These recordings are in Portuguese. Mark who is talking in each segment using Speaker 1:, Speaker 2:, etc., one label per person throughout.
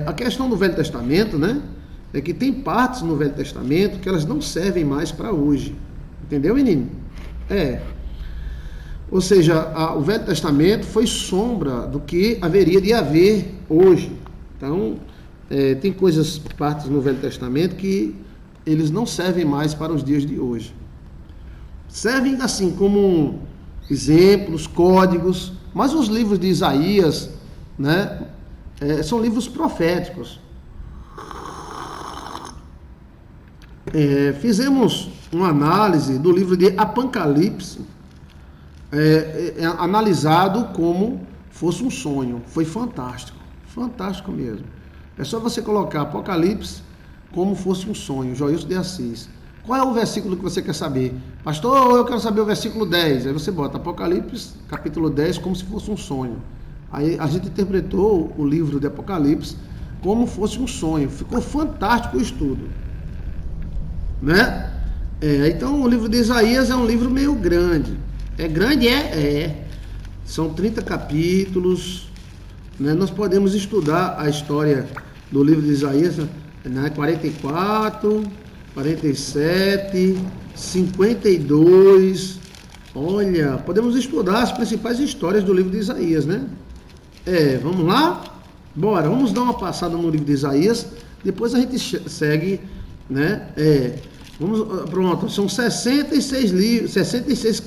Speaker 1: A questão do Velho Testamento, né? É que tem partes no Velho Testamento que elas não servem mais para hoje. Entendeu, menino? Ou seja, o Velho Testamento foi sombra do que haveria de haver hoje. Então, tem partes no Velho Testamento que eles não servem mais para os dias de hoje. Servem assim como exemplos, códigos, mas os livros de Isaías, né, são livros proféticos. Fizemos uma análise do livro de Apocalipse, analisado como fosse um sonho. Foi fantástico, fantástico mesmo. É só você colocar Apocalipse como fosse um sonho, Joilson de Assis. Qual é o versículo que você quer saber? Pastor, eu quero saber o versículo 10. Aí você bota Apocalipse, capítulo 10, como se fosse um sonho. Aí a gente interpretou o livro de Apocalipse como fosse um sonho. Ficou fantástico o estudo, né? Então o livro de Isaías é um livro meio grande. É grande? São 30 capítulos, né? Nós podemos estudar a história do livro de Isaías, né? 44, 47, 52. Olha, podemos estudar as principais histórias do livro de Isaías, né? Vamos lá? Bora, vamos dar uma passada no livro de Isaías, depois a gente segue, né? Pronto, são 66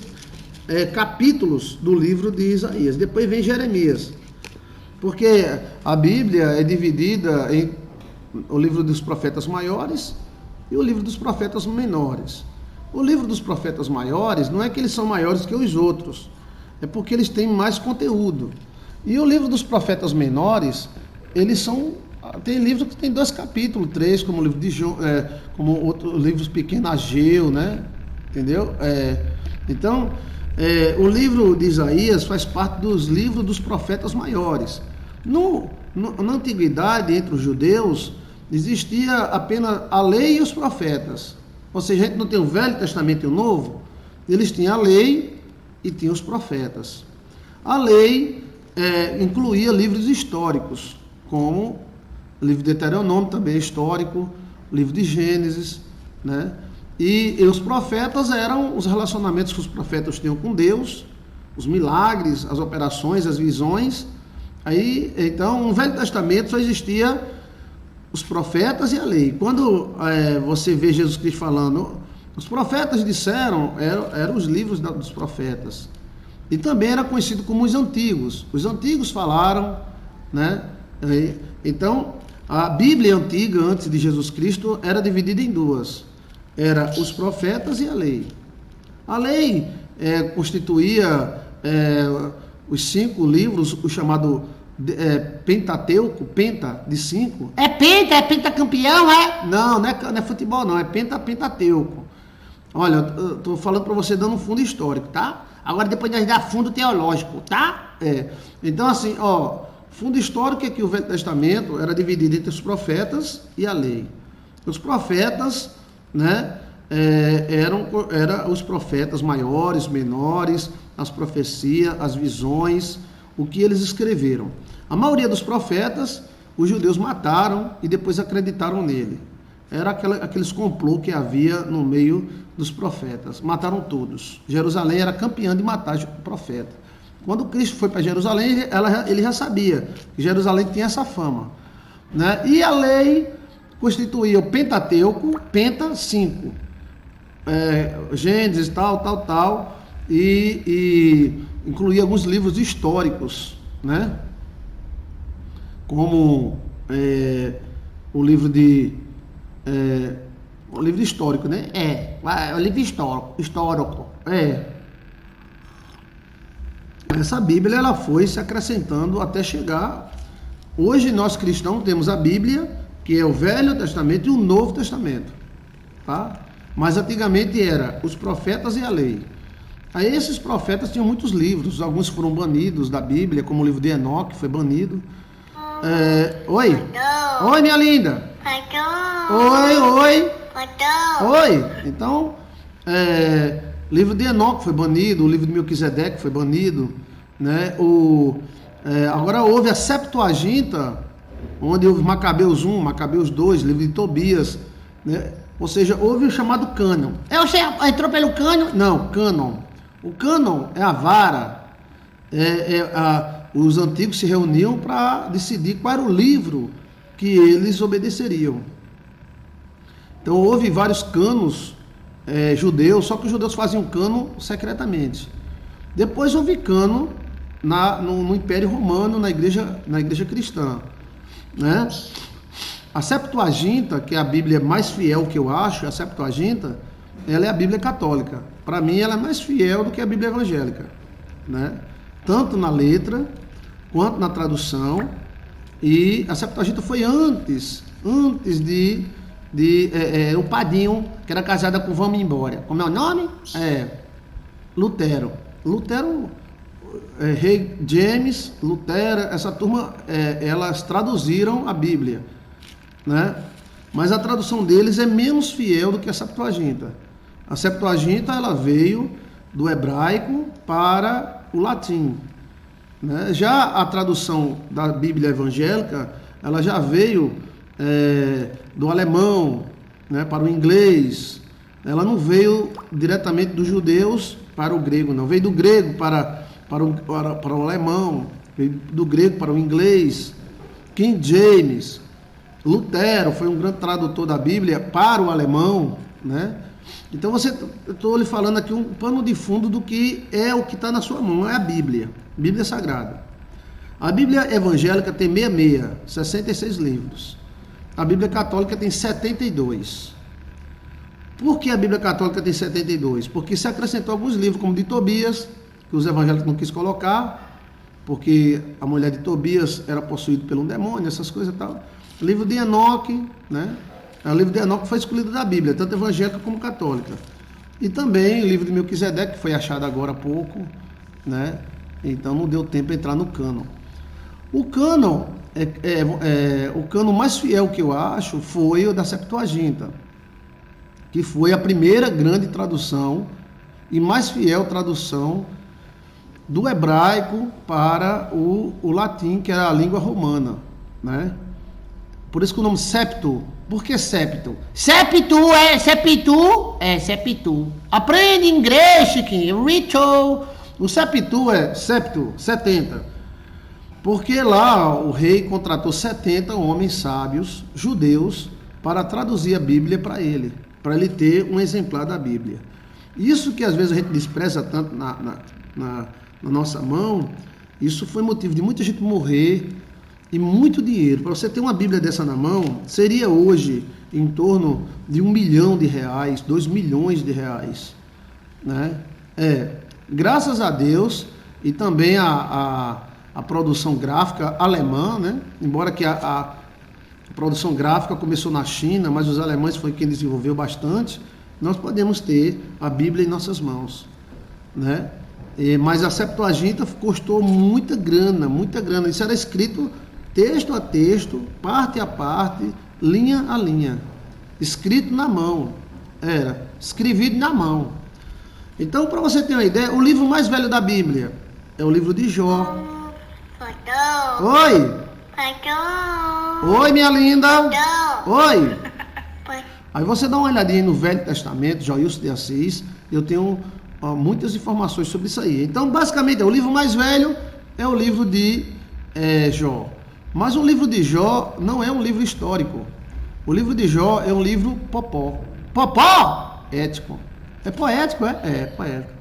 Speaker 1: capítulos do livro de Isaías. Depois vem Jeremias, porque a Bíblia é dividida em o livro dos profetas maiores e o livro dos profetas menores. O livro dos profetas maiores não é que eles são maiores que os outros, é porque eles têm mais conteúdo. E o livro dos profetas menores, tem livro que tem 2 capítulos, 3, como o livro de João, como outros livros pequenos, Ageu, né? Entendeu? Então, o livro de Isaías faz parte dos livros dos profetas maiores. Na antiguidade, entre os judeus, existia apenas a lei e os profetas. Ou seja, a gente não tem o Velho Testamento e o Novo. Eles tinham a lei e tinham os profetas. A lei incluía livros históricos, como o livro de Deuteronômio, também é histórico, o livro de Gênesis, né? E os profetas eram os relacionamentos que os profetas tinham com Deus, os milagres, as operações, as visões. Então, no Velho Testamento só existia os profetas e a lei. Quando você vê Jesus Cristo falando, os profetas disseram, eram os livros dos profetas. E também era conhecido como os antigos. Os antigos falaram, né? Então, a Bíblia antiga, antes de Jesus Cristo, era dividida em 2. Era os profetas e a lei. A lei constituía os 5 livros, o chamado Pentateuco, Penta de 5. É pentacampeão, é? Não é futebol não, é Pentateuco. Olha, eu estou falando para você dando um fundo histórico, tá? Agora depois nós dar fundo teológico, tá? Então assim, fundo histórico é que o Velho Testamento era dividido entre os profetas e a lei. Os profetas, né, eram os profetas maiores, menores, as profecias, as visões, o que eles escreveram. A maioria dos profetas, os judeus mataram e depois acreditaram nele. Era aqueles complô que havia no meio dos profetas. Mataram todos. Jerusalém era campeã de matar o profeta. Quando Cristo foi para Jerusalém, ele já sabia que Jerusalém tinha essa fama, né? E a lei constituía o Pentateuco, Penta 5. Gênesis, tal, e incluía alguns livros históricos, né? Como o livro histórico, né? O livro histórico. Essa Bíblia, ela foi se acrescentando até chegar. Hoje nós cristãos temos a Bíblia, que é o Velho Testamento e o Novo Testamento, tá? Mas antigamente era os profetas e a lei. Aí esses profetas tinham muitos livros, alguns foram banidos da Bíblia, como o livro de Enoque foi banido. Oi, minha linda. Oi. Então, o livro de Enoque foi banido, o livro de Melquisedeque foi banido, né? Agora houve a Septuaginta, onde houve Macabeus 1, Macabeus 2, livro de Tobias, né? Ou seja, houve o chamado cânon. Você entrou pelo cânon? Não, cânon. O cânon é a vara. Os antigos se reuniam para decidir qual era o livro que eles obedeceriam. Então houve vários cânones judeus, só que os judeus faziam cânon secretamente. Depois houve cânon no Império Romano, na igreja cristã, né? A Septuaginta, que é a Bíblia mais fiel que eu acho, a Septuaginta, ela é a Bíblia católica. Para mim, ela é mais fiel do que a Bíblia evangélica, né? Tanto na letra, quanto na tradução. E a Septuaginta foi antes de o Padinho, que era casada com Vamos Embora. Como é o nome? Lutero, Rei James, Lutero, essa turma, elas traduziram a Bíblia, né? Mas a tradução deles é menos fiel do que a Septuaginta. A Septuaginta, ela veio do hebraico para o latim, né? Já a tradução da Bíblia evangélica, ela já veio do alemão, né, para o inglês. Ela não veio diretamente dos judeus para o grego, não. Veio do grego para o alemão, veio do grego para o inglês. King James, Lutero foi um grande tradutor da Bíblia para o alemão, né? Então eu estou lhe falando aqui um pano de fundo do que é o que está na sua mão, é a Bíblia Sagrada. A Bíblia evangélica tem 66 livros. A Bíblia católica tem 72. Por que a Bíblia católica tem 72? Porque se acrescentou alguns livros, como de Tobias, que os evangélicos não quis colocar, porque a mulher de Tobias era possuída por um demônio, essas coisas e tal. O livro de Enoque, né? O livro de Enoque foi excluído da Bíblia, tanto evangélica como católica. E também o livro de Melquisedeque, que foi achado agora há pouco, né? Então não deu tempo para entrar no cânon. O cânon, o cânon mais fiel que eu acho foi o da Septuaginta, que foi a primeira grande tradução e mais fiel tradução do hebraico para o latim, que era a língua romana, né? Por isso que o nome septo. Por que septo? Septu. Aprende inglês, Chiquinho. Ritual. O septu é septo, 70. Porque lá o rei contratou 70 homens sábios, judeus, para traduzir a Bíblia para ele ter um exemplar da Bíblia. Isso que às vezes a gente despreza tanto na nossa mão, isso foi motivo de muita gente morrer e muito dinheiro. Para você ter uma Bíblia dessa na mão, seria hoje em torno de R$1 milhão, R$2 milhões, né? Graças a Deus, e também a produção gráfica alemã, né? Embora que a produção gráfica começou na China, mas os alemães foi quem desenvolveu bastante, nós podemos ter a Bíblia em nossas mãos, né? Mas a Septuaginta custou muita grana. Isso era escrito texto a texto, parte a parte, linha a linha, escrito na mão, escrevido na mão. Então, para você ter uma ideia, o livro mais velho da Bíblia é o livro de Jó. Oi! Oi, minha linda! Oi! Aí você dá uma olhadinha no Velho Testamento, Joilson de Assis, eu tenho muitas informações sobre isso aí. Então, basicamente, o livro mais velho é o livro de Jó. Mas o livro de Jó não é um livro histórico. O livro de Jó é um livro popó. Popó! Ético. É poético, é poético.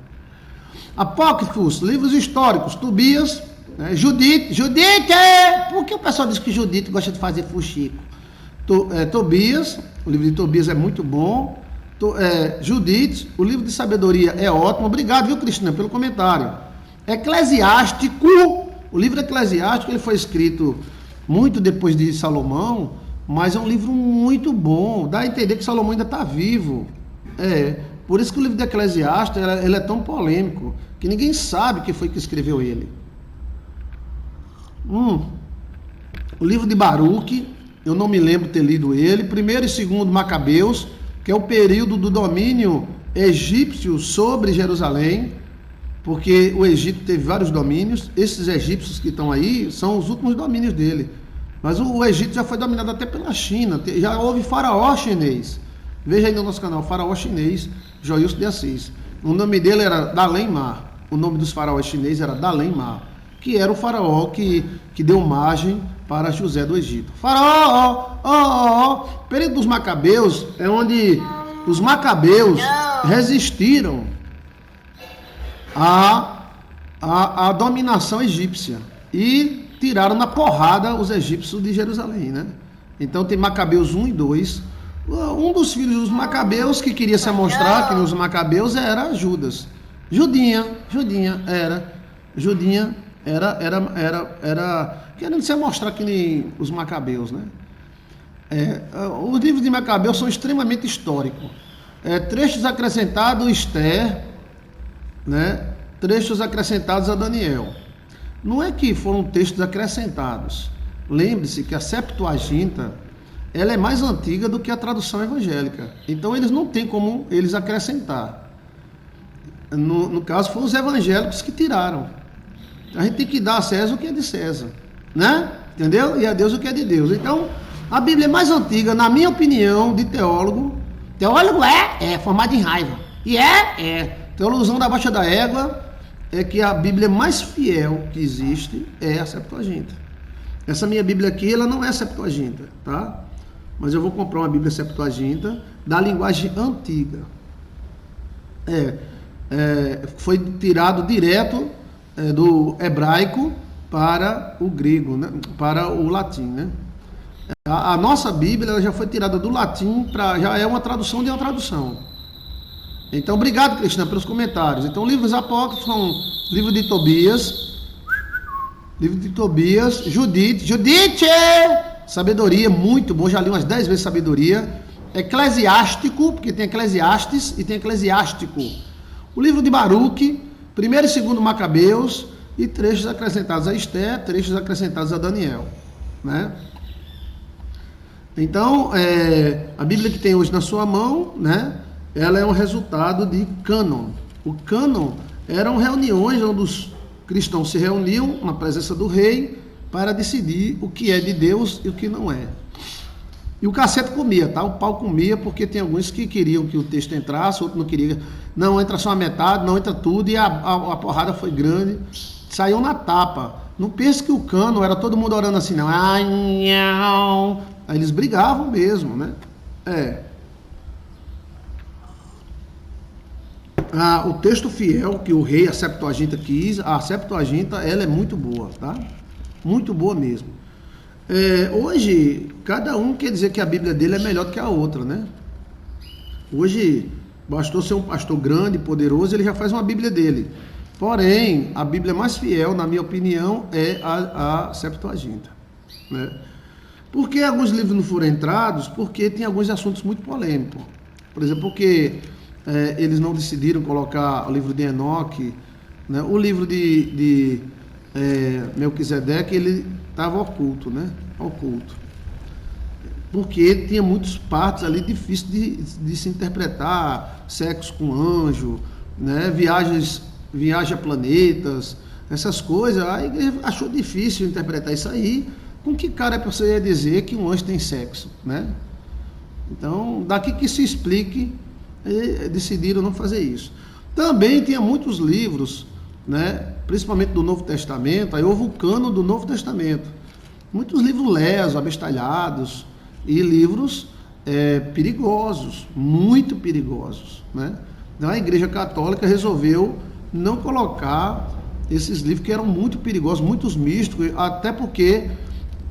Speaker 1: Apócrifos, livros históricos, Tobias, né? Judite! Por que o pessoal diz que Judite gosta de fazer fuxico? Tobias, o livro de Tobias é muito bom. Judite, o livro de sabedoria é ótimo. Obrigado, viu, Cristina, pelo comentário. Eclesiástico, o livro Eclesiástico, ele foi escrito muito depois de Salomão, mas é um livro muito bom. Dá a entender que Salomão ainda está vivo. Por isso que o livro de Eclesiastes ele é tão polêmico, que ninguém sabe quem foi que escreveu ele. O livro de Baruque, eu não me lembro ter lido ele. Primeiro e segundo Macabeus, que é o período do domínio egípcio sobre Jerusalém, porque o Egito teve vários domínios. Esses egípcios que estão aí são os últimos domínios dele. Mas o Egito já foi dominado até pela China, já houve faraó chinês. Veja aí no nosso canal, faraó chinês, Joilson de Assis. O nome dele era Dalai Lama. O nome dos faraós chineses era Dalai Lama, que era o faraó que deu margem para José do Egito. Faraó, período dos Macabeus é onde os Macabeus resistiram à dominação egípcia e tiraram na porrada os egípcios de Jerusalém, né? Então tem Macabeus 1 e 2. Um dos filhos dos Macabeus que queria se mostrar que nos Macabeus era Judas. Judinha era querendo se mostrar que nem os Macabeus, né? Os livros de Macabeus são extremamente históricos. Trechos acrescentados a Esther, né? Trechos acrescentados a Daniel. Não é que foram textos acrescentados. Lembre-se que a Septuaginta, ela é mais antiga do que a tradução evangélica. Então eles não têm como eles acrescentar. No caso, foram os evangélicos que tiraram. A gente tem que dar a César o que é de César, né? Entendeu? E a Deus o que é de Deus. Então, a Bíblia é mais antiga, na minha opinião, de teólogo. Teólogo é formado em raiva. E teologia da baixa da égua é que a Bíblia mais fiel que existe é a Septuaginta. Essa minha Bíblia aqui, ela não é Septuaginta, tá? Mas eu vou comprar uma Bíblia Septuaginta da linguagem antiga. Foi tirado direto do hebraico para o grego, né? Para o latim, né? A nossa Bíblia ela já foi tirada do latim já é uma tradução de uma tradução. Então, obrigado, Cristina, pelos comentários. Então, livros apócrifos são livro de Tobias, Judite, sabedoria, muito bom, já li umas 10 vezes sabedoria. Eclesiástico, porque tem Eclesiastes e tem Eclesiástico. O livro de Baruque, 1º e 2º Macabeus, e trechos acrescentados a Esther, trechos acrescentados a Daniel, né? Então, a Bíblia que tem hoje na sua mão, né? Ela é um resultado de cânon. O cânon eram reuniões onde os cristãos se reuniam na presença do rei para decidir o que é de Deus e o que não é. E o cacete comia, tá? O pau comia, porque tem alguns que queriam que o texto entrasse, outros não queriam. Não, entra só a metade, não entra tudo, e a porrada foi grande. Saiu na tapa. Não pense que o cânon era todo mundo orando assim, não. Ai, não. Aí eles brigavam mesmo, né? O texto fiel que o rei, a Septuaginta quis, a Septuaginta, ela é muito boa, tá? Muito boa mesmo. Hoje, cada um quer dizer que a Bíblia dele é melhor do que a outra, né? Hoje, bastou ser um pastor grande, poderoso, ele já faz uma Bíblia dele. Porém, a Bíblia mais fiel, na minha opinião, é a Septuaginta, né? Por que alguns livros não foram entrados? Porque tem alguns assuntos muito polêmicos. Por exemplo, porque eles não decidiram colocar o livro de Enoque, né? O livro de Melquisedeque, ele estava oculto, né? Oculto. Porque tinha muitas partes ali difíceis de se interpretar, sexo com anjo, né? Viagem a planetas, essas coisas. A igreja achou difícil interpretar isso aí. Com que cara é para você dizer que um anjo tem sexo, né? Então, daqui que se explique, decidiram não fazer isso. Também tinha muitos livros, né? Principalmente do Novo Testamento, aí houve o cânon do Novo Testamento. Muitos livros lesos, abestalhados, e livros perigosos, muito perigosos, né? Então a Igreja Católica resolveu não colocar esses livros que eram muito perigosos, muitos místicos, até porque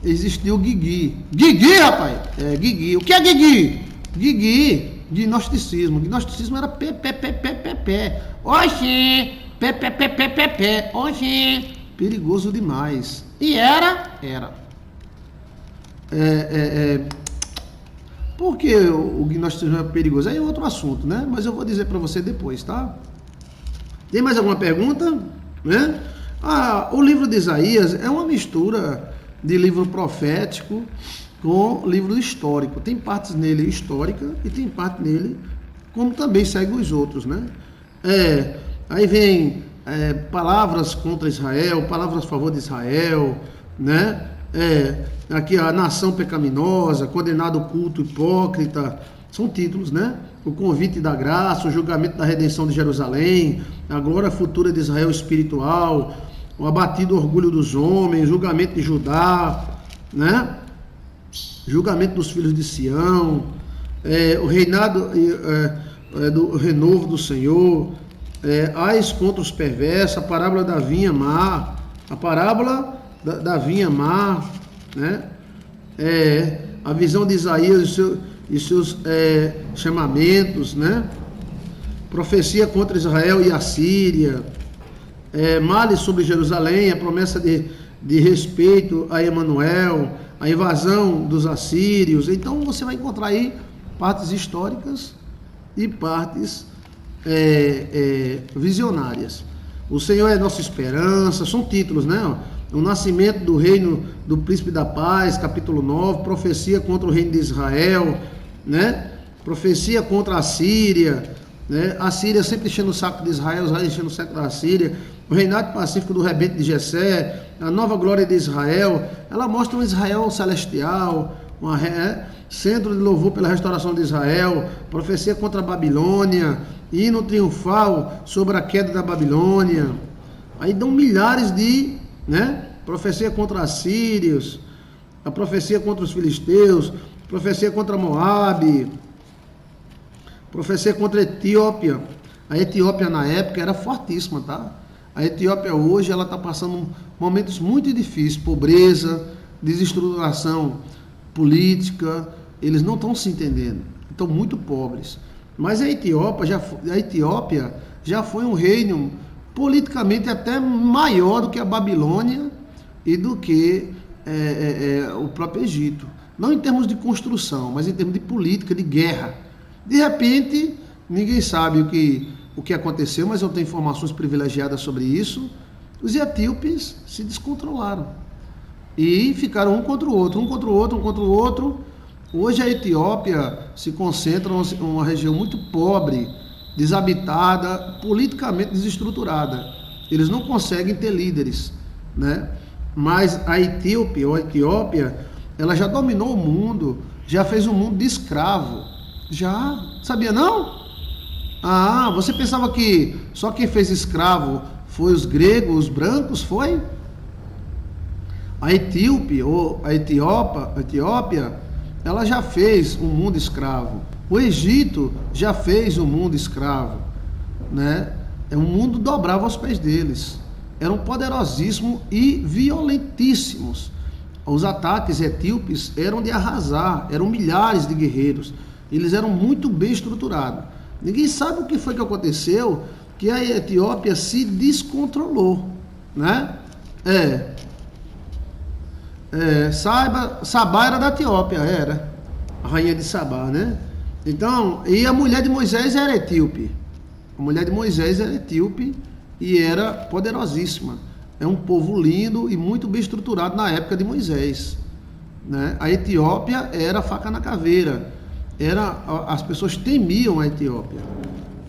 Speaker 1: existia o Guigui. Guigui, rapaz! Guigui. O que é Guigui? Guigui, gnosticismo. Gnosticismo era pé. Oxê! Pé. Oxê! Perigoso demais. E era. Por que o gnosticismo é perigoso? Aí é outro assunto, né? Mas eu vou dizer para você depois, tá? Tem mais alguma pergunta? Né? O livro de Isaías é uma mistura de livro profético com livro histórico. Tem partes nele histórica e tem parte nele como também segue os outros, né? Aí vem palavras contra Israel, palavras a favor de Israel, né? Aqui a nação pecaminosa, condenado ao culto hipócrita, são títulos, né? O convite da graça, o julgamento da redenção de Jerusalém, a glória futura de Israel espiritual, o abatido orgulho dos homens, julgamento de Judá, né? Julgamento dos filhos de Sião, o reinado do renovo do Senhor, ais contra os perversos, a parábola da vinha má, a parábola da vinha má, né? A visão de Isaías e seus chamamentos, né? Profecia contra Israel e a Síria, males sobre Jerusalém, a promessa de respeito a Emanuel, a invasão dos assírios. Então você vai encontrar aí partes históricas e partes visionárias. O Senhor é nossa esperança, são títulos, né? O nascimento do reino do príncipe da paz, capítulo 9, profecia contra o reino de Israel, né? Profecia contra a Síria, né? A Síria sempre enchendo o saco de Israel, Israel enchendo o saco da Síria. O reinado pacífico do rebento de Jessé, a nova glória de Israel. Ela mostra um Israel celestial, centro de louvor pela restauração de Israel, profecia contra a Babilônia, hino triunfal sobre a queda da Babilônia. Aí dão milhares de, né? Profecia contra os assírios, a profecia contra os filisteus, profecia contra Moabe, profecia contra a Etiópia. A Etiópia na época era fortíssima, tá? A Etiópia hoje ela está passando momentos muito difíceis, pobreza, desestruturação política, eles não estão se entendendo, estão muito pobres. Mas a Etiópia já foi um reino politicamente até maior do que a Babilônia e do que o próprio Egito. Não em termos de construção, mas em termos de política, de guerra. De repente, ninguém sabe o que aconteceu, mas eu tenho informações privilegiadas sobre isso. Os etíopes se descontrolaram e ficaram um contra o outro, um contra o outro, um contra o outro. Hoje a Etiópia se concentra em uma região muito pobre, desabitada, politicamente desestruturada. Eles não conseguem ter líderes, né? Mas a Etiópia, ela já dominou o mundo, já fez o mundo de escravo. Já, sabia não? Ah, você pensava que só quem fez escravo foi os gregos, os brancos, foi? A Etiópia, ela já fez um mundo escravo. O Egito já fez um mundo escravo, né? Um mundo dobrava aos pés deles. Eram poderosíssimos e violentíssimos. Os ataques etíopes eram de arrasar, eram milhares de guerreiros. Eles eram muito bem estruturados. Ninguém sabe o que foi que aconteceu, que a Etiópia se descontrolou, né? Sabá era da Etiópia, era a rainha de Sabá, né? Então, e a mulher de Moisés era etíope. A mulher de Moisés era etíope e era poderosíssima. É um povo lindo e muito bem estruturado na época de Moisés, né? A Etiópia era faca na caveira. As pessoas temiam a Etiópia,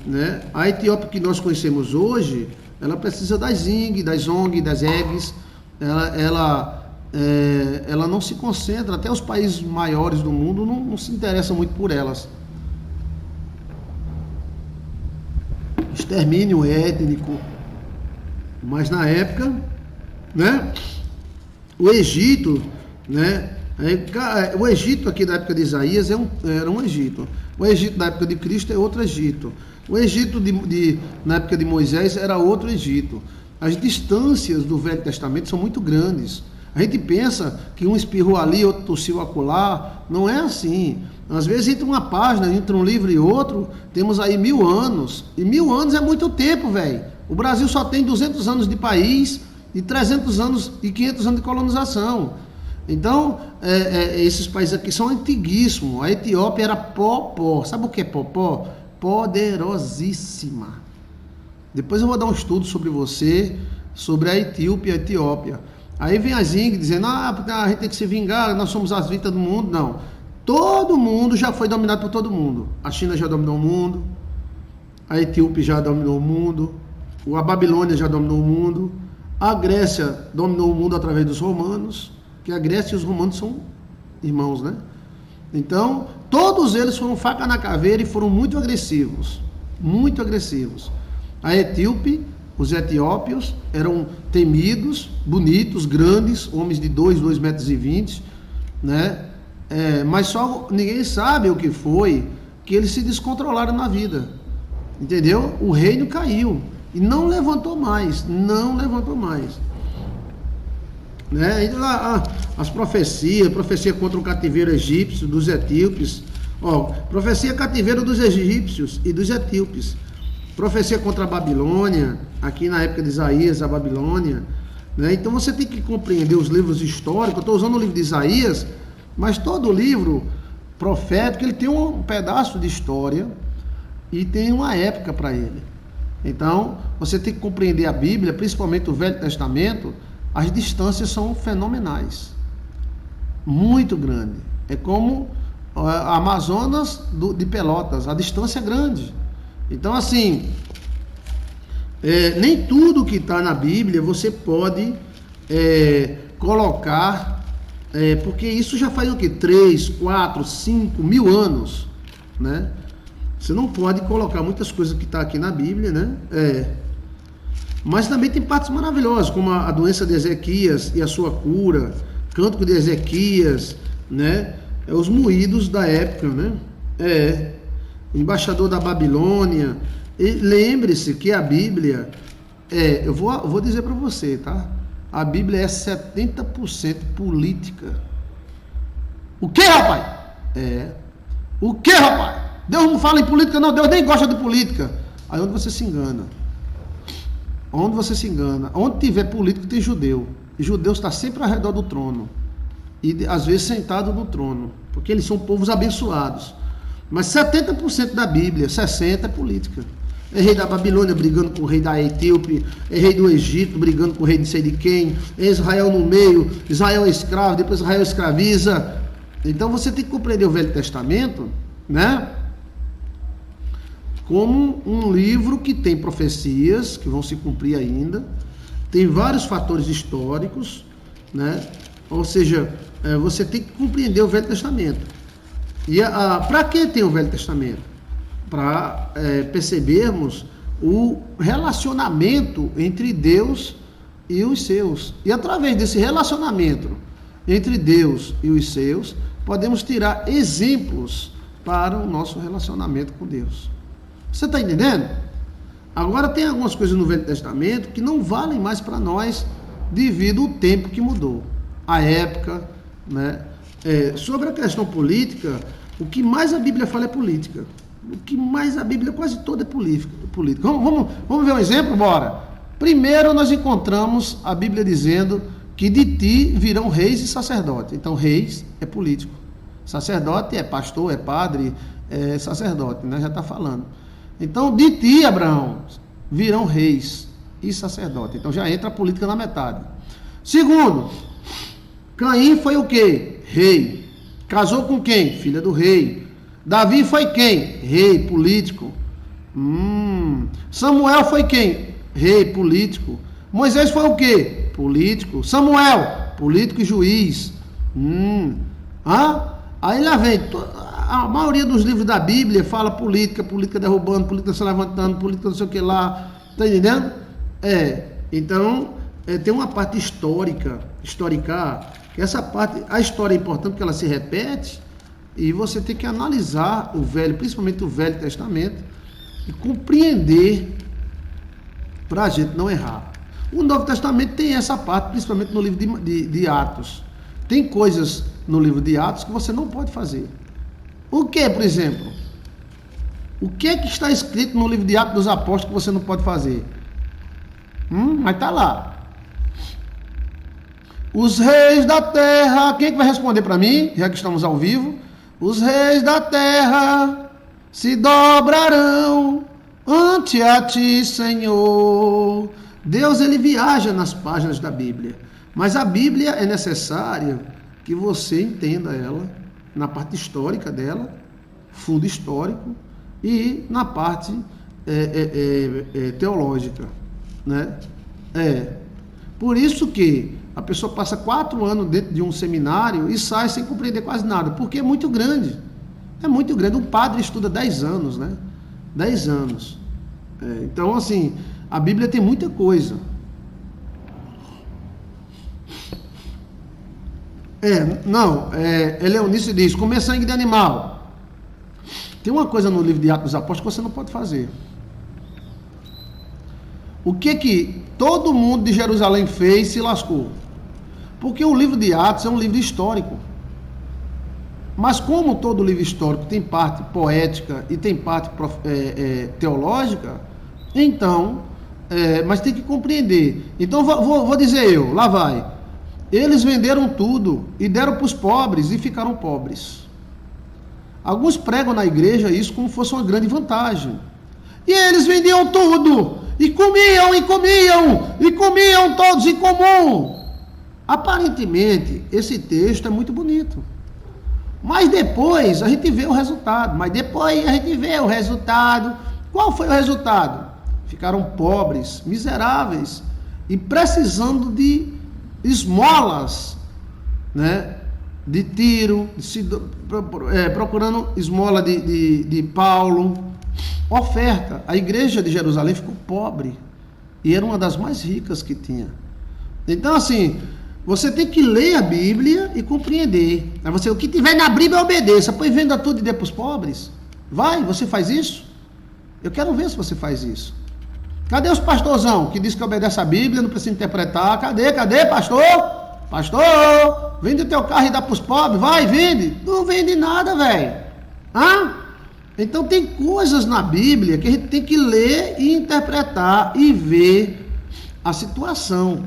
Speaker 1: né? A Etiópia que nós conhecemos hoje, ela precisa das Zing, das Ong, das Eggs. Ela não se concentra, até os países maiores do mundo não se interessam muito por elas. Extermínio étnico. Mas na época, né? O Egito, né? O Egito aqui da época de Isaías era um Egito. O Egito da época de Cristo é outro Egito. O Egito na época de Moisés era outro Egito. As distâncias do Velho Testamento são muito grandes. A gente pensa que um espirrou ali, outro tossiu acolá. Não é assim. Às vezes entre uma página, entre um livro e outro, temos aí 1000 anos. E 1000 anos é muito tempo, velho. O Brasil só tem 200 anos de país e 300 anos e 500 anos de colonização. Então, esses países aqui são antiguíssimos. A Etiópia era popó. Sabe o que é popó? Poderosíssima. Depois eu vou dar um estudo sobre você, sobre a Etiópia e a Etiópia. Aí vem a Zing dizendo, porque a gente tem que se vingar, nós somos as vítimas do mundo. Não. Todo mundo já foi dominado por todo mundo. A China já dominou o mundo. A Etiópia já dominou o mundo. A Babilônia já dominou o mundo. A Grécia dominou o mundo através dos romanos. que a Grécia e os romanos são irmãos, né? Então, todos eles foram faca na caveira e foram muito agressivos. Muito agressivos. A etíope, os etiópios, eram temidos, bonitos, grandes, homens de 2 metros e 20, né? Mas só ninguém sabe o que foi que eles se descontrolaram na vida. Entendeu? O reino caiu e não levantou mais. Não levantou mais. Né? As profecia contra o cativeiro egípcio, dos etíopes. Profecia cativeiro dos egípcios e dos etíopes. Profecia contra a Babilônia, aqui na época de Isaías, a Babilônia. Né? Então você tem que compreender os livros históricos. Eu estou usando o livro de Isaías, mas todo livro profético, ele tem um pedaço de história e tem uma época para ele. Então, você tem que compreender a Bíblia, principalmente o Velho Testamento. As distâncias são fenomenais, muito grande. É como a Amazonas de Pelotas, a distância é grande. Então, assim, nem tudo que está na Bíblia você pode colocar, porque isso já faz o quê? 3, 4, 5 mil anos, né? Você não pode colocar muitas coisas que está aqui na Bíblia, né? Mas também tem partes maravilhosas, como a doença de Ezequias e a sua cura, Cântico de Ezequias, né? Os moídos da época, né? O embaixador da Babilônia. E lembre-se que a Bíblia, eu vou dizer para você, tá? A Bíblia é 70% política. O que, rapaz? O que, rapaz? Deus não fala em política, não. Deus nem gosta de política. Aí onde você se engana. Onde tiver político tem judeu. E judeu está sempre ao redor do trono. E às vezes sentado no trono. Porque eles são povos abençoados. Mas 70% da Bíblia, 60% é política. É rei da Babilônia brigando com o rei da Etíope. É rei do Egito brigando com o rei de sei de quem. É Israel no meio. Israel é escravo, depois Israel escraviza. Então você tem que compreender o Velho Testamento, né? Como um livro que tem profecias que vão se cumprir ainda, tem vários fatores históricos, né? Ou seja, você tem que compreender o Velho Testamento. E para que tem o Velho Testamento? Para percebermos o relacionamento entre Deus e os seus. E através desse relacionamento entre Deus e os seus, podemos tirar exemplos para o nosso relacionamento com Deus. Você está entendendo? Agora tem algumas coisas no Velho Testamento que não valem mais para nós devido ao tempo que mudou. A época, né? Sobre a questão política, o que mais a Bíblia fala é política. O que mais a Bíblia quase toda é política. Vamos ver um exemplo? Bora. Primeiro nós encontramos a Bíblia dizendo que de ti virão reis e sacerdotes. Então reis é político. Sacerdote é pastor, é padre, é sacerdote, né? Já está falando. Então, de ti, Abraão, virão reis e sacerdotes. Então, já entra a política na metade. Segundo, Caim foi o quê? Rei. Casou com quem? Filha do rei. Davi foi quem? Rei, político. Samuel foi quem? Rei, político. Moisés foi o quê? Político. Samuel, político e juiz. Aí lá vem... A maioria dos livros da Bíblia fala política derrubando, política se levantando, política não sei o que lá, tá entendendo? Então, tem uma parte histórica, que essa parte, a história é importante porque ela se repete, e você tem que analisar o Velho, principalmente o Velho Testamento, e compreender para a gente não errar. O Novo Testamento tem essa parte, principalmente no livro de Atos. Tem coisas no livro de Atos que você não pode fazer. O que, por exemplo? O que é que está escrito no livro de Atos dos Apóstolos que você não pode fazer? Mas está lá. Os reis da terra... Quem é que vai responder para mim, já que estamos ao vivo? Os reis da terra se dobrarão ante a ti, Senhor. Deus, ele viaja nas páginas da Bíblia. Mas a Bíblia é necessária que você entenda ela na parte histórica dela, fundo histórico, e na parte teológica, né? Por isso que a pessoa passa 4 anos dentro de um seminário e sai sem compreender quase nada, porque é muito grande. É muito grande. Um padre estuda 10 anos, né? 10 anos. Então, assim, a Bíblia tem muita coisa. Leonice diz, comer sangue de animal. Tem uma coisa no livro de Atos dos Apóstolos que você não pode fazer. O que todo mundo de Jerusalém fez e se lascou? Porque o livro de Atos é um livro histórico. Mas como todo livro histórico tem parte poética e tem parte teológica, então, mas tem que compreender. Então vou dizer eu, lá vai. Eles venderam tudo e deram para os pobres e ficaram pobres. Alguns pregam na igreja isso como fosse uma grande vantagem. E eles vendiam tudo, e comiam todos em comum. Aparentemente, esse texto é muito bonito. Mas depois a gente vê o resultado. Qual foi o resultado? Ficaram pobres, miseráveis e precisando de esmolas, né? De Tiro, procurando esmola de Paulo. Oferta. A igreja de Jerusalém ficou pobre e era uma das mais ricas que tinha. Então, assim, você tem que ler a Bíblia e compreender. O que tiver na Bíblia, obedeça. Pois venda tudo e dê para os pobres. Vai, você faz isso? Eu quero ver se você faz isso. Cadê os pastorzão que diz que obedece a Bíblia, não precisa interpretar? Cadê, pastor? Pastor, vende o teu carro e dá para os pobres. Vai, vende. Não vende nada, velho. Então tem coisas na Bíblia que a gente tem que ler e interpretar e ver a situação.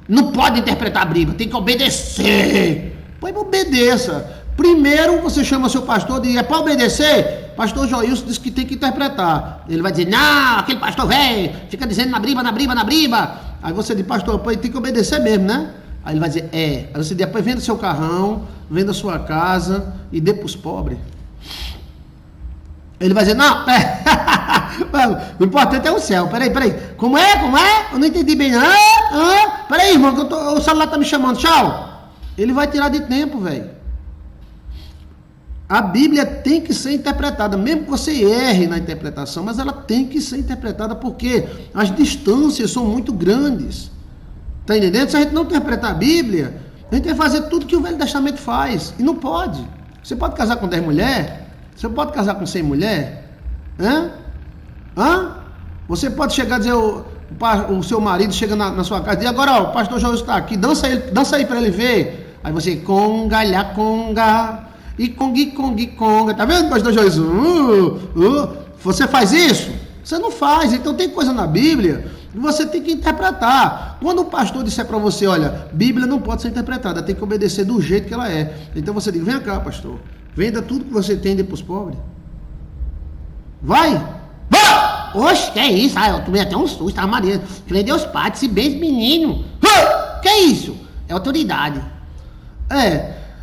Speaker 1: Não pode interpretar a Bíblia, tem que obedecer. Pois obedeça. Primeiro você chama seu pastor e diz, é para obedecer? Pastor Joilson disse que tem que interpretar. Ele vai dizer, não, aquele pastor velho, fica dizendo na Bíblia. Aí você diz, pastor, pois tem que obedecer mesmo, né? Aí ele vai dizer, Aí você diz, depois venda seu carrão, venda sua casa e dê para os pobres. Ele vai dizer, não, o importante é o céu, peraí, como é? Eu não entendi bem, peraí, irmão, que o celular tá me chamando, tchau. Ele vai tirar de tempo, velho. A Bíblia tem que ser interpretada, mesmo que você erre na interpretação, mas ela tem que ser interpretada porque as distâncias são muito grandes. Tá entendendo? Se a gente não interpretar a Bíblia, a gente vai fazer tudo que o Velho Testamento faz, e não pode. Você pode casar com 10 mulheres? Você pode casar com 100 mulheres? Você pode chegar a dizer, o seu marido chega na sua casa e diz, agora o pastor João está aqui, dança aí para ele ver. Aí você, conga, lha, conga, e conga. Tá vendo, pastor João? Você faz isso? Você não faz. Então tem coisa na Bíblia que você tem que interpretar. Quando o pastor disser para você, olha, Bíblia não pode ser interpretada, tem que obedecer do jeito que ela é. Então você diz, vem cá, pastor. Venda tudo que você tem e dê para os pobres. Vai! Oxe, que é isso? Eu tomei até um susto, Maria. Falei, Deus Pai, se bem esse menino. Que é isso? É autoridade.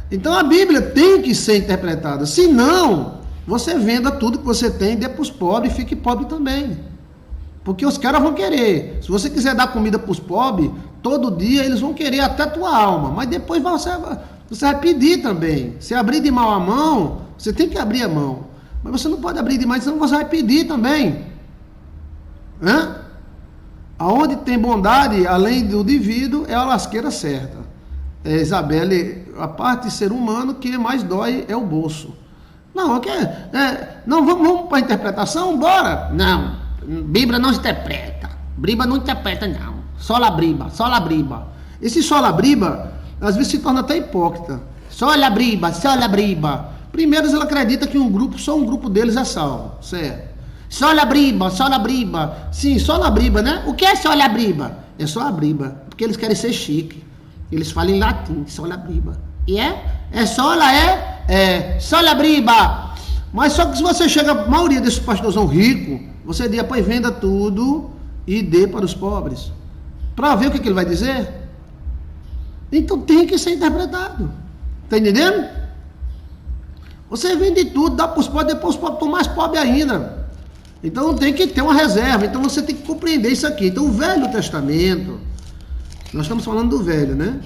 Speaker 1: Então a Bíblia tem que ser interpretada. Senão, você venda tudo que você tem e dê para os pobres e fique pobre também. Porque os caras vão querer. Se você quiser dar comida para os pobres, todo dia eles vão querer até a tua alma. Mas depois você vai pedir também. Se abrir de mal a mão, você tem que abrir a mão. Mas você não pode abrir demais, senão você vai pedir também. Aonde tem bondade, além do devido, é a lasqueira certa. Isabelle, a parte de ser humano que mais dói é o bolso. Não, vamos para a interpretação? Bora! Não, Bíblia não interpreta. Bíblia não interpreta, não. Sola briba. Esse sola briba, às vezes se torna até hipócrita. Sola briba. Primeiro, eles acreditam que só um grupo deles é salvo, certo? Sola briba. Sim, sola briba, né? O que é sola briba? É só a briba, porque eles querem ser chique. Eles falam em latim, sola briba. E sola briba. Mas só que se você chega, a maioria desses pastorzão rico, você diz, pois venda tudo e dê para os pobres. Para ver o que ele vai dizer? Então tem que ser interpretado. Tá entendendo? Você vende tudo, dá para os pobres, depois os pobres estão mais pobres ainda. Então tem que ter uma reserva. Então você tem que compreender isso aqui. Então o Velho Testamento Nós estamos falando do velho, né?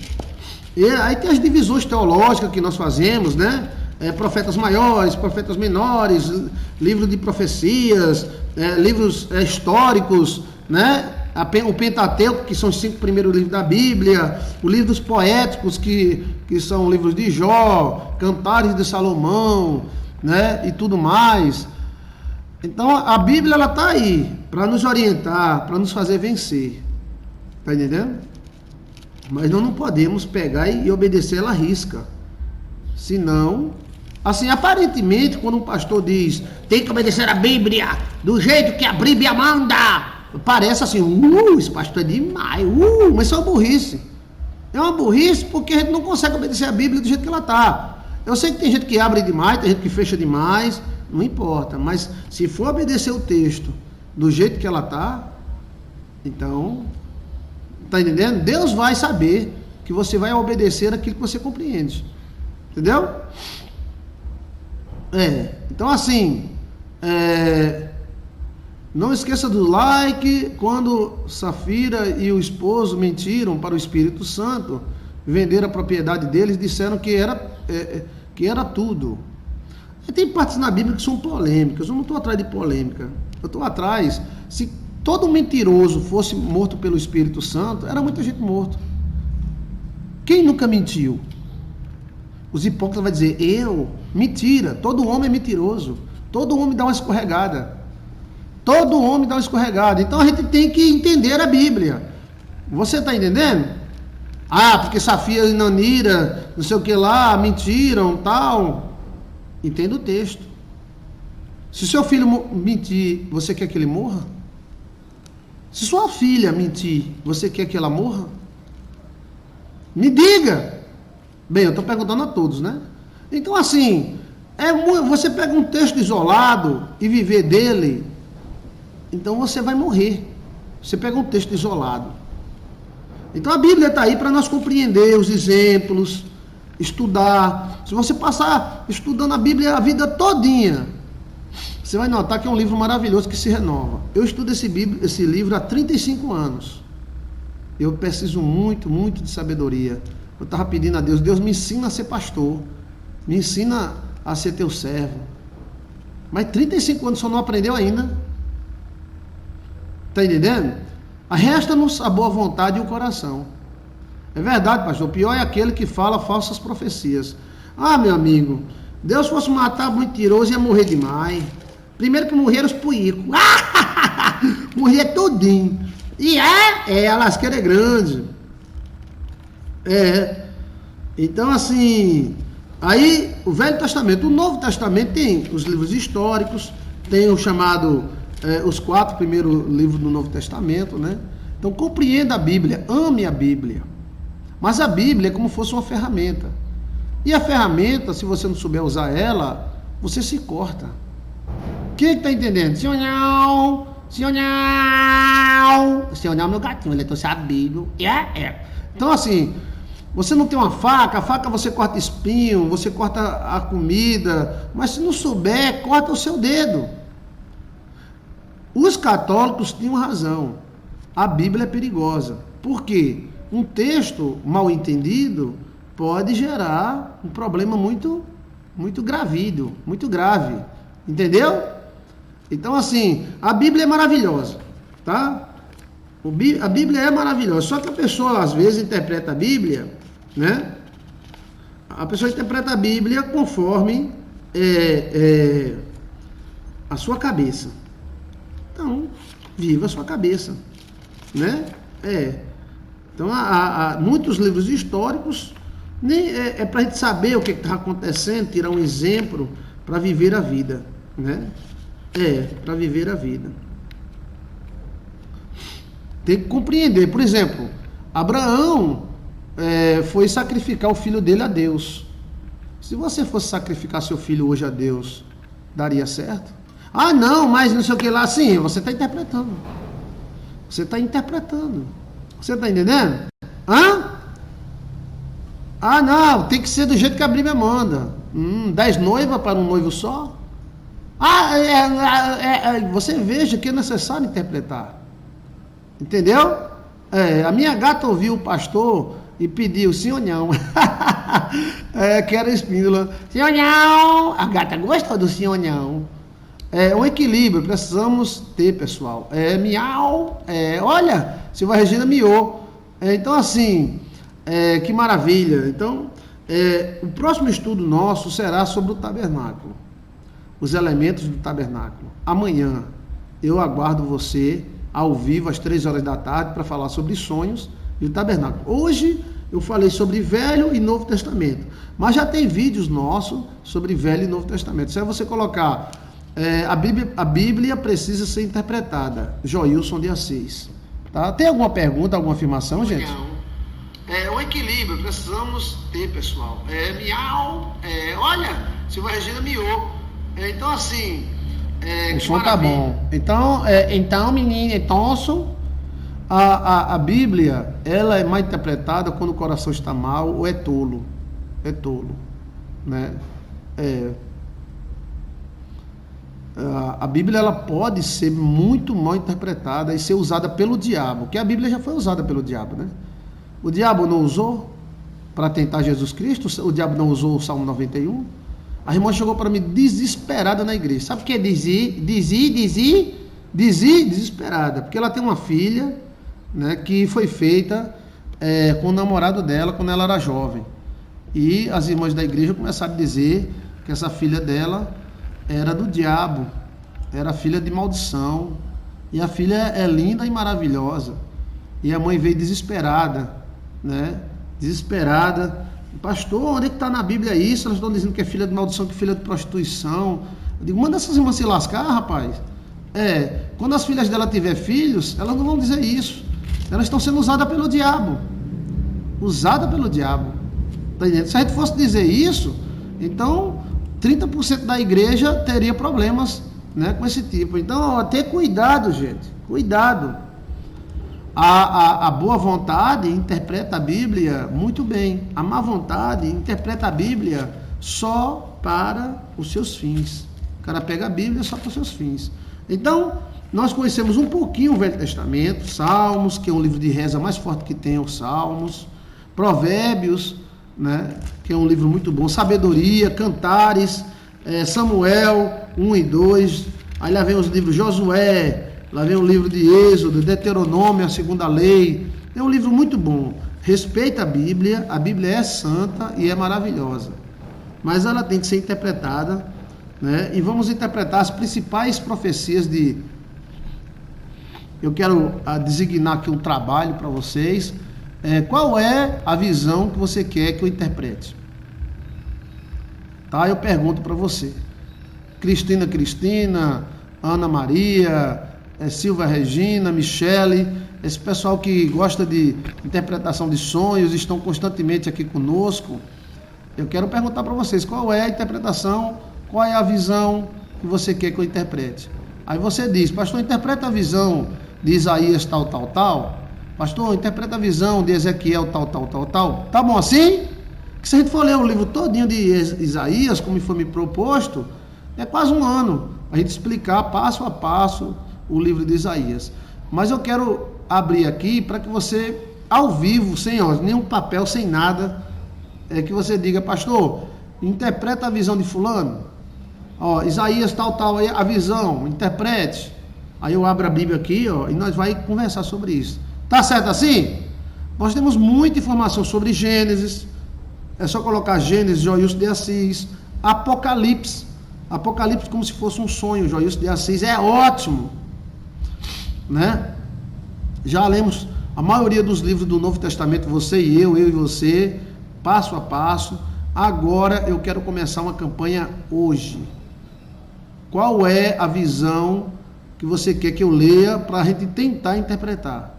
Speaker 1: E aí tem as divisões teológicas que nós fazemos, né? Profetas maiores, profetas menores, livro de profecias, livros históricos, né? O Pentateuco, que são os 5 primeiros livros da Bíblia, os livros poéticos, que são livros de Jó, Cantares de Salomão, né? E tudo mais. Então a Bíblia, ela está aí para nos orientar, para nos fazer vencer. Está entendendo? Mas nós não podemos pegar e obedecer ela à risca. Senão, assim, aparentemente, quando um pastor diz, tem que obedecer a Bíblia do jeito que a Bíblia manda, parece assim, esse pastor é demais, mas isso é uma burrice. É uma burrice porque a gente não consegue obedecer a Bíblia do jeito que ela está. Eu sei que tem gente que abre demais, tem gente que fecha demais, não importa, mas se for obedecer o texto do jeito que ela está, então, tá entendendo? Deus vai saber que você vai obedecer aquilo que você compreende. Entendeu? Então assim, não esqueça do like. Quando Safira e o esposo mentiram para o Espírito Santo, venderam a propriedade deles, disseram que era tudo. E tem partes na Bíblia que são polêmicas. Eu não estou atrás de polêmica. Eu estou atrás, se todo mentiroso fosse morto pelo Espírito Santo, era muita gente morta. Quem nunca mentiu? Os hipócritas vão dizer, mentira, todo homem é mentiroso, todo homem dá uma escorregada, todo homem dá uma escorregada. Então a gente tem que entender a Bíblia. Você está entendendo? Porque Safira e Nanira, não sei o que lá, mentiram, tal. Entenda o texto. Se seu filho mentir, você quer que ele morra? Se sua filha mentir, você quer que ela morra? Me diga. Bem, eu estou perguntando a todos, né? Então, assim, você pega um texto isolado e viver dele, então você vai morrer. Você pega um texto isolado. Então, a Bíblia está aí para nós compreender os exemplos, estudar. Se você passar estudando a Bíblia a vida todinha, você vai notar que é um livro maravilhoso que se renova. Eu estudo esse livro há 35 anos. Eu preciso muito, muito de sabedoria. Eu estava pedindo a Deus, Deus me ensina a ser pastor, me ensina a ser teu servo. Mas 35 anos só não aprendeu ainda. Está entendendo? Resta-nos a boa vontade e o coração. É verdade, pastor, o pior é aquele que fala falsas profecias. Meu amigo, Deus fosse matar mentiroso ia morrer demais. Primeiro que morreram os puicos. Morria tudinho. E a lasqueira é grande. Então assim, aí o Velho Testamento, o Novo Testamento tem os livros históricos, tem o chamado, os 4 primeiros livros do Novo Testamento, né? Então compreenda a Bíblia, ame a Bíblia. Mas a Bíblia é como se fosse uma ferramenta. E a ferramenta, se você não souber usar ela, você se corta. Quem está entendendo? Senhor não, meu gatinho, ele é tão sabido. Então assim, você não tem uma faca, a faca você corta espinho, você corta a comida, mas se não souber, corta o seu dedo. Os católicos tinham razão. A Bíblia é perigosa. Por quê? Um texto mal entendido pode gerar um problema muito grave. Entendeu? Então assim, a Bíblia é maravilhosa, tá? A Bíblia é maravilhosa, só que a pessoa às vezes interpreta a Bíblia, né? A pessoa interpreta a Bíblia conforme a sua cabeça. Então, viva a sua cabeça, né? Então, há muitos livros históricos, é para a gente saber o que está acontecendo, tirar um exemplo para viver a vida, né? Para viver a vida. Tem que compreender. Por exemplo, Abraão foi sacrificar o filho dele a Deus. Se você fosse sacrificar seu filho hoje a Deus, daria certo? Não, mas não sei o que lá. Sim, você está interpretando. Você está entendendo? Não, tem que ser do jeito que a Bíblia manda. 10 noivas para um noivo só? Você veja que é necessário interpretar. Entendeu? A minha gata ouviu o pastor e pediu sim ou não. Que era espíndola. Sim ou não? A gata gostou do sim ou não. Um equilíbrio precisamos ter, pessoal. Miau. Olha, Silva Regina miou. Então, assim, que maravilha. Então, o próximo estudo nosso será sobre o tabernáculo. Os elementos do tabernáculo. Amanhã eu aguardo você ao vivo às 3 horas da tarde para falar sobre sonhos e o tabernáculo. Hoje eu falei sobre Velho e Novo Testamento, mas já tem vídeos nossos sobre Velho e Novo Testamento. Se você colocar a Bíblia precisa ser interpretada, Joilson de Assis. Tá? Tem alguma pergunta, alguma afirmação, gente? Não. Um equilíbrio precisamos ter, pessoal. Miau. Olha, Silva Regina miou. Então, assim, o som tá bom. Então, menino, a Bíblia, ela é mal interpretada quando o coração está mal ou é tolo. É tolo, né? A Bíblia, ela pode ser muito mal interpretada e ser usada pelo diabo, porque a Bíblia já foi usada pelo diabo, né? O diabo não usou para tentar Jesus Cristo, o diabo não usou o Salmo 91. A irmã chegou para mim desesperada na igreja. Sabe o que é desesperada? Porque ela tem uma filha, né, que foi feita com o namorado dela quando ela era jovem. E as irmãs da igreja começaram a dizer que essa filha dela era do diabo, era filha de maldição. E a filha é linda e maravilhosa. E a mãe veio desesperada, né? Desesperada. Pastor, onde é que está na Bíblia isso? Elas estão dizendo que é filha de maldição, que é filha de prostituição. Eu digo, manda essas irmãs se lascar, rapaz. Quando as filhas dela tiver filhos, elas não vão dizer isso. Elas estão sendo usadas pelo diabo. Usada pelo diabo. Tá entendendo? Se a gente fosse dizer isso, então 30% da igreja teria problemas, né, com esse tipo. Então, ter cuidado, gente. Cuidado. A boa vontade interpreta a Bíblia muito bem. A má vontade interpreta a Bíblia só para os seus fins. O cara pega a Bíblia só para os seus fins. Então, nós conhecemos um pouquinho o Velho Testamento, Salmos, que é um livro de reza mais forte que tem, os Salmos, Provérbios, né, que é um livro muito bom, Sabedoria, Cantares, Samuel 1 e 2, aí lá vem os livros Josué, lá vem o livro de Êxodo, Deuteronômio, a segunda lei. É um livro muito bom. Respeita a Bíblia é santa e é maravilhosa. Mas ela tem que ser interpretada, né? E vamos interpretar as principais profecias de... Eu quero designar aqui um trabalho para vocês. Qual é a visão que você quer que eu interprete? Tá? Eu pergunto para você. Cristina, Ana Maria... Silva Regina, Michele, esse pessoal que gosta de interpretação de sonhos, estão constantemente aqui conosco. Eu quero perguntar para vocês, qual é a interpretação, qual é a visão que você quer que eu interprete? Aí você diz, pastor, interpreta a visão de Isaías tal. Pastor, interpreta a visão de Ezequiel tal. Tá bom assim? Que se a gente for ler o livro todinho de Isaías, como foi me proposto, é quase um ano a gente explicar passo a passo o livro de Isaías. Mas eu quero abrir aqui para que você, ao vivo, sem nenhum papel, sem nada, que você diga, pastor, interpreta a visão de fulano. Isaías tal, aí a visão, interprete. Aí eu abro a Bíblia aqui, e nós vamos conversar sobre isso. Tá certo assim? Nós temos muita informação sobre Gênesis. É só colocar Gênesis, Joilson de Assis. Apocalipse como se fosse um sonho, Joilson de Assis. É ótimo. Né? Já lemos a maioria dos livros do Novo Testamento, você e eu e você, passo a passo. Agora eu quero começar uma campanha hoje. Qual é a visão que você quer que eu leia para a gente tentar interpretar?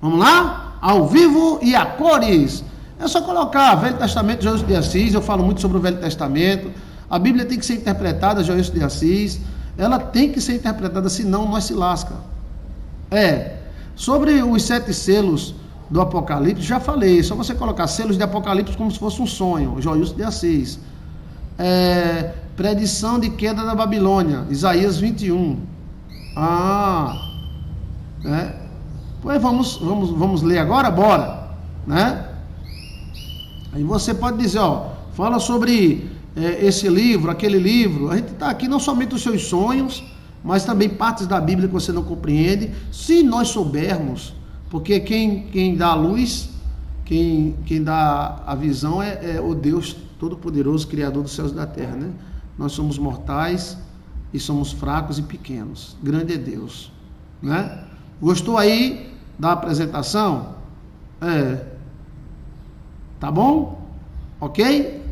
Speaker 1: Vamos lá? Ao vivo e a cores. É só colocar Velho Testamento, Joilson de Assis. Eu falo muito sobre o Velho Testamento. A Bíblia tem que ser interpretada, Joilson de Assis. Ela tem que ser interpretada, senão nós se lasca. Sobre os 7 selos do Apocalipse, já falei, só você colocar selos de Apocalipse como se fosse um sonho, Joilson de Assis. Predição de queda da Babilônia, Isaías 21. Pois vamos ler agora? Bora, né? Aí você pode dizer, ó, fala sobre esse livro, aquele livro. A gente está aqui não somente os seus sonhos, mas também partes da Bíblia que você não compreende, se nós soubermos, porque quem dá a luz, quem dá a visão é o Deus Todo-Poderoso, Criador dos céus e da terra, né? Nós somos mortais e somos fracos e pequenos. Grande é Deus, né? Gostou aí da apresentação? Tá bom? Ok?